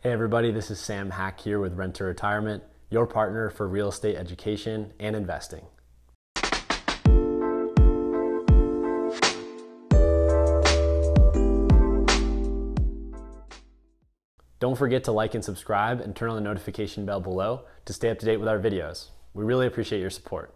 Hey everybody, this is Sam Hack here with Rent to Retirement, your partner for real estate education and investing. Don't forget to like and subscribe and turn on the notification bell below to stay up to date with our videos. We really appreciate your support.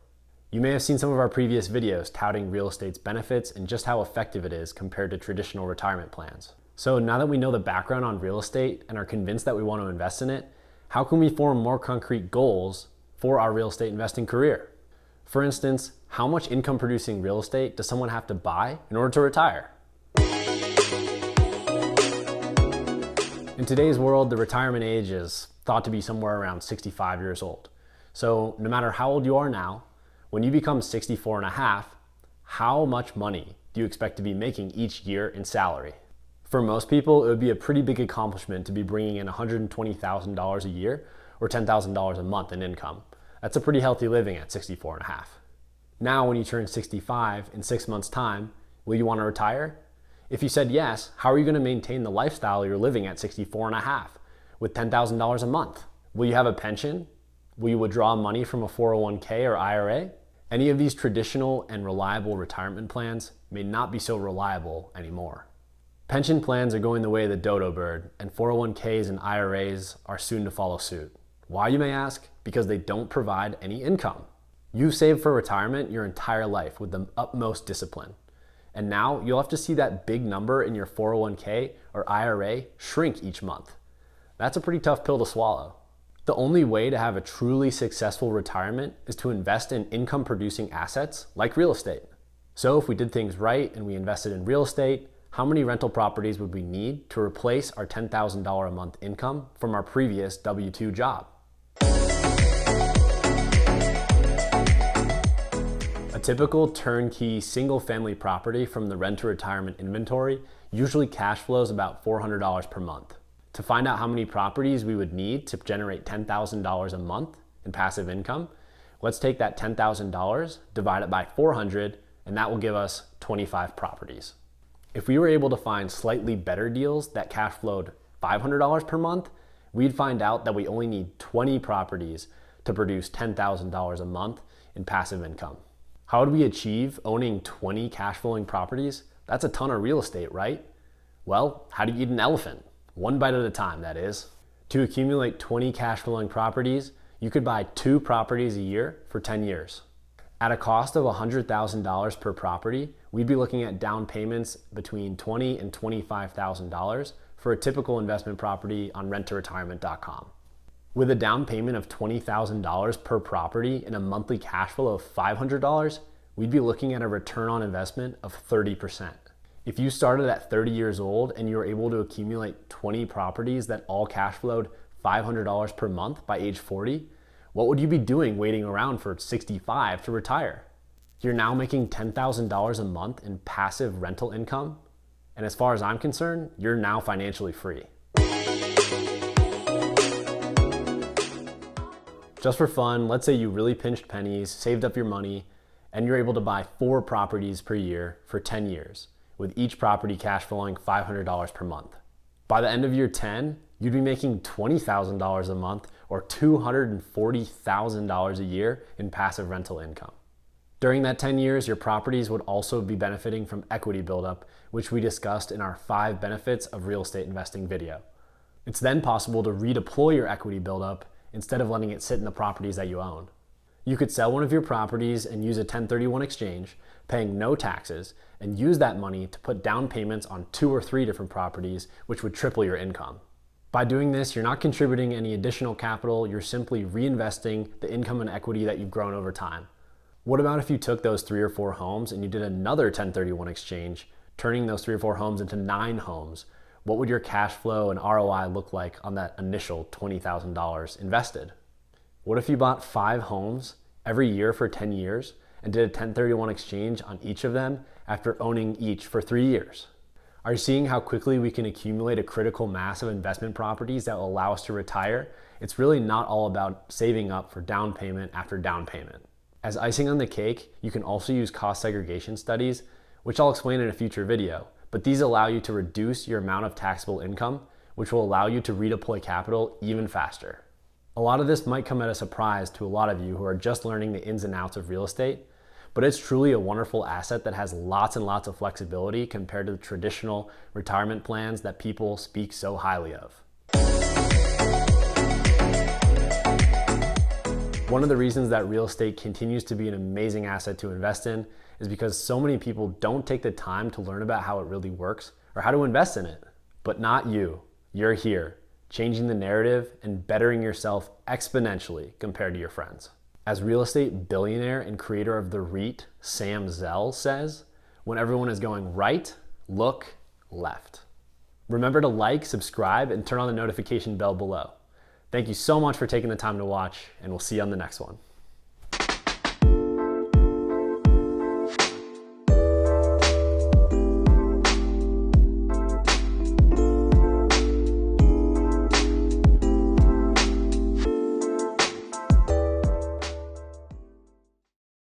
You may have seen some of our previous videos touting real estate's benefits and just how effective it is compared to traditional retirement plans. So now that we know the background on real estate and are convinced that we want to invest in it, how can we form more concrete goals for our real estate investing career? For instance, how much income producing real estate does someone have to buy in order to retire? In today's world, the retirement age is thought to be somewhere around 65 years old. So no matter how old you are now, when you become 64 and a half, how much money do you expect to be making each year in salary? For most people, it would be a pretty big accomplishment to be bringing in $120,000 a year or $10,000 a month in income. That's a pretty healthy living at 64 and a half. Now, when you turn 65 in 6 months' time, will you want to retire? If you said yes, how are you going to maintain the lifestyle you're living at 64 and a half with $10,000 a month? Will you have a pension? Will you withdraw money from a 401k or IRA? Any of these traditional and reliable retirement plans may not be so reliable anymore. Pension plans are going the way of the dodo bird, and 401ks and IRAs are soon to follow suit. Why, you may ask? Because they don't provide any income. You've saved for retirement your entire life with the utmost discipline. And now you'll have to see that big number in your 401k or IRA shrink each month. That's a pretty tough pill to swallow. The only way to have a truly successful retirement is to invest in income producing assets like real estate. So if we did things right and we invested in real estate, how many rental properties would we need to replace our $10,000 a month income from our previous W-2 job? A typical turnkey single-family property from the rent to retirement inventory usually cash flows about $400 per month. To find out how many properties we would need to generate $10,000 a month in passive income, let's take that $10,000, divide it by 400, and that will give us 25 properties. If we were able to find slightly better deals that cash flowed $500 per month, we'd find out that we only need 20 properties to produce $10,000 a month in passive income. How would we achieve owning 20 cash flowing properties? That's a ton of real estate, right? Well, how do you eat an elephant? One bite at a time, that is. To accumulate 20 cash flowing properties, you could buy 2 properties a year for 10 years. At a cost of $100,000 per property, we'd be looking at down payments between $20,000 and $25,000 for a typical investment property on renttoretirement.com. With a down payment of $20,000 per property and a monthly cash flow of $500, we'd be looking at a return on investment of 30%. If you started at 30 years old and you were able to accumulate 20 properties that all cash flowed $500 per month by age 40, what would you be doing waiting around for 65 to retire? You're now making $10,000 a month in passive rental income, and as far as I'm concerned, you're now financially free. Just for fun, let's say you really pinched pennies, saved up your money, and you're able to buy 4 properties per year for 10 years, with each property cash flowing $500 per month. By the end of year 10, you'd be making $20,000 a month or $240,000 a year in passive rental income. During that 10 years, your properties would also be benefiting from equity buildup, which we discussed in our 5 benefits of real estate investing video. It's then possible to redeploy your equity buildup instead of letting it sit in the properties that you own. You could sell one of your properties and use a 1031 exchange, paying no taxes, and use that money to put down payments on 2 or 3 different properties, which would triple your income. By doing this, you're not contributing any additional capital, you're simply reinvesting the income and equity that you've grown over time. What about if you took those 3 or 4 homes and you did another 1031 exchange, turning those 3 or 4 homes into 9 homes? What would your cash flow and ROI look like on that initial $20,000 invested? What if you bought 5 homes every year for 10 years and did a 1031 exchange on each of them after owning each for 3 years? Are you seeing how quickly we can accumulate a critical mass of investment properties that will allow us to retire? It's really not all about saving up for down payment after down payment. As icing on the cake, you can also use cost segregation studies, which I'll explain in a future video, but these allow you to reduce your amount of taxable income which will allow you to redeploy capital even faster. A lot of this might come at a surprise to a lot of you who are just learning the ins and outs of real estate, but it's truly a wonderful asset that has lots and lots of flexibility compared to the traditional retirement plans that people speak so highly of. One of the reasons that real estate continues to be an amazing asset to invest in is because so many people don't take the time to learn about how it really works or how to invest in it. But not you. You're here, changing the narrative and bettering yourself exponentially compared to your friends. As real estate billionaire and creator of the REIT, Sam Zell, says, when everyone is going right, look left. Remember to like, subscribe, and turn on the notification bell below. Thank you so much for taking the time to watch, and we'll see you on the next one.